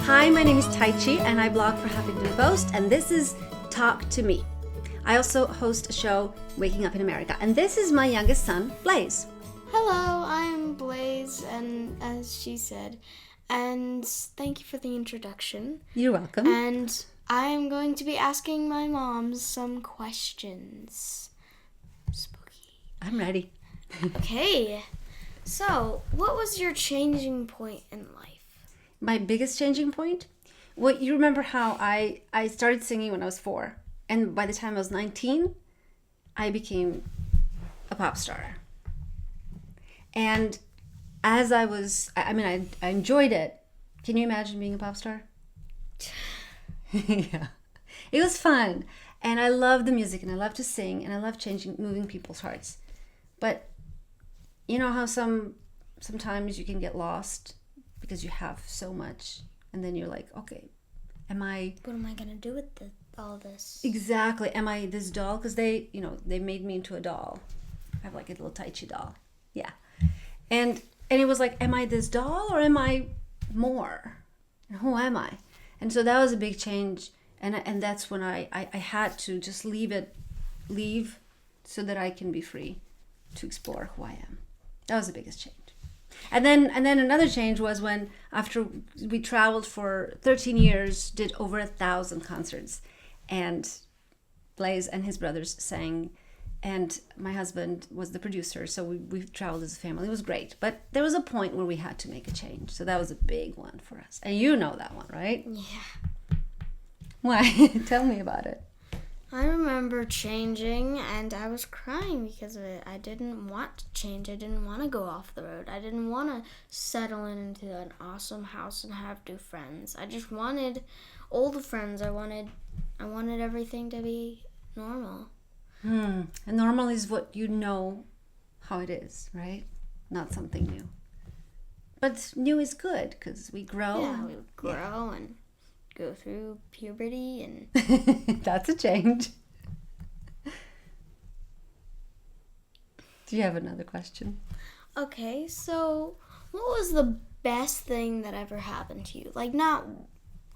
Hi, my name is Tajci and I blog for Huffington Post, and this is Talk to Me. I also host a show, Waking Up in America, and this is my youngest son, Blais. Hello, I'm Blais, and as she said, and thank you for the introduction. You're welcome. And I'm going to be asking my mom some questions. Spooky. I'm ready. Okay, so what was your changing point in life? My biggest changing point? Well, you remember how I started singing when I was 4, and by the time I was 19, I became a pop star. And as I enjoyed it. Can you imagine being a pop star? Yeah. It was fun. And I love the music, and I love to sing, and I love moving people's hearts. But you know how sometimes you can get lost because you have so much, and then you're like, okay, what am I going to do with all this? Exactly. Am I this doll? Because they made me into a doll. I have like a little Tajci doll. Yeah. And it was like, am I this doll or am I more? And who am I? And so that was a big change. And that's when I had to just leave so that I can be free to explore who I am. That was the biggest change. And then another change was when, after we traveled for 13 years, did over 1,000 concerts, and Blais and his brothers sang, and my husband was the producer, so we traveled as a family. It was great. But there was a point where we had to make a change. So that was a big one for us. And you know that one, right? Yeah. Why? Tell me about it. I remember changing, and I was crying because of it. I didn't want to change. I didn't want to go off the road. I didn't want to settle into an awesome house and have new friends. I just wanted old friends. I wanted everything to be normal. And normal is what you know how it is, right? Not something new. But new is good because we grow. Yeah, we grow and go through puberty and... That's a change. Do you have another question? Okay, so what was the best thing that ever happened to you? Like, not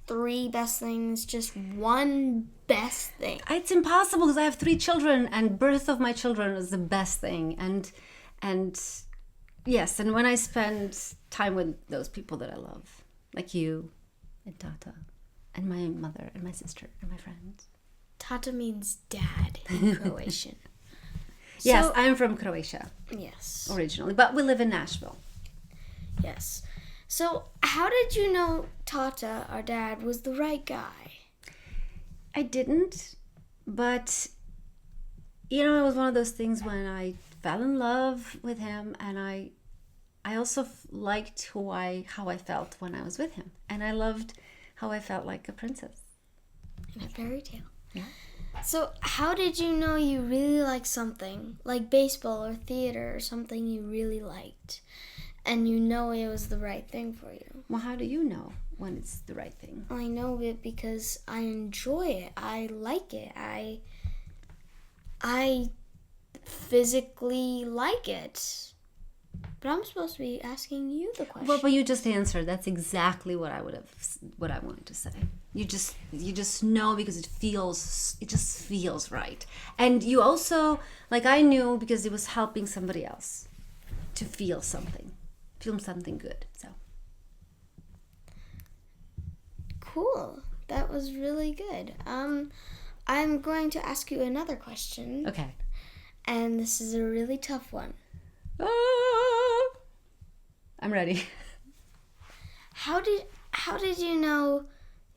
3 best things, just one best thing. It's impossible because I have 3 children, and birth of my children was the best thing. And yes, and when I spend time with those people that I love, like you and Tata, and my mother and my sister and my friends. Tata means dad in Croatian. Yes, I'm from Croatia. Yes. Originally, but we live in Nashville. Yes. So how did you know Tata, our dad, was the right guy? I didn't, but it was one of those things when I fell in love with him, and I also liked how I felt when I was with him, and I loved how I felt like a princess. In a fairy tale. Yeah. So how did you know you really liked something, like baseball or theater or something you really liked, and you know it was the right thing for you? Well, how do you know when it's the right thing? I know it because I enjoy it. I like it. I physically like it. But I'm supposed to be asking you the question. Well, but you just answered. That's exactly what I wanted to say. You just know because it just feels right. And you also, like, I knew because it was helping somebody else to feel something good. So cool. That was really good. I'm going to ask you another question. Okay. And this is a really tough one. I'm ready. How did you know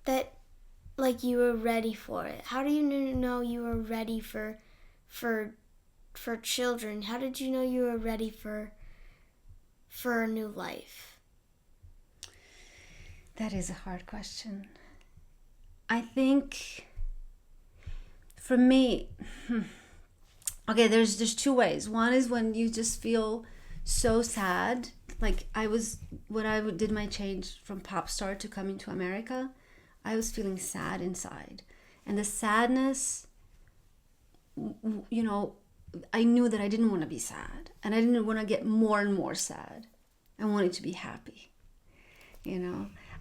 that, like, you were ready for it? How do you know you were ready for children? How did you know you were ready for a new life? That is a hard question. I think for me, okay, there's 2 ways. One is when you just feel so sad. Like when I did my change from pop star to coming to America, I was feeling sad inside. And the sadness, I knew that I didn't want to be sad. And I didn't want to get more and more sad. I wanted to be happy.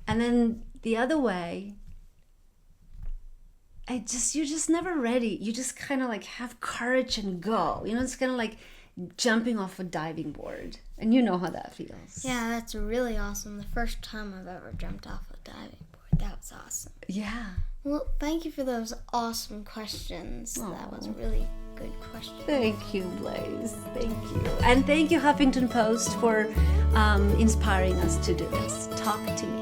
And then the other way, you're just never ready. You just kind of like have courage and go. You know, it's kind of like jumping off a diving board. And you know how that feels. Yeah, that's really awesome. The first time I've ever jumped off a diving board. That was awesome. Yeah. Well, thank you for those awesome questions. Aww. That was a really good question. Thank you, Blais. Thank you. And thank you, Huffington Post, for inspiring us to do this. Talk to me.